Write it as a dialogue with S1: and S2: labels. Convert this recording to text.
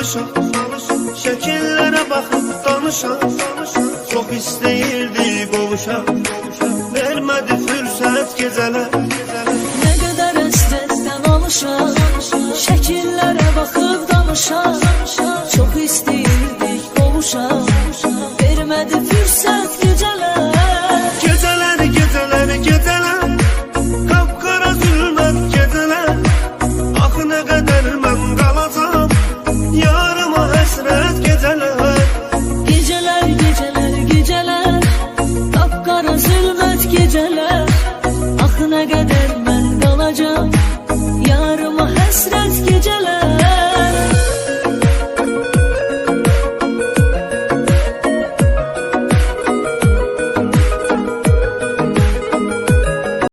S1: alışaq. Şəkillərə baxıb danışaq. Çox istəyirdi qovuşaq. Vermədi fürsət gecələr.
S2: Nə qədər əsrətdən alışaq. Şəkillərə baxıb danışaq. Çox istəyirdik qovuşaq. Vermədi fürsət gecələr.
S1: Gecələr qapqara zülmət gecələr. Axı nə qədər mən qalacam yarıma həsrət gecələr.
S2: Gecələr qapqara zülmət gecələr. Axı nə qədər mən qalacam yarıma həsrət gecələr.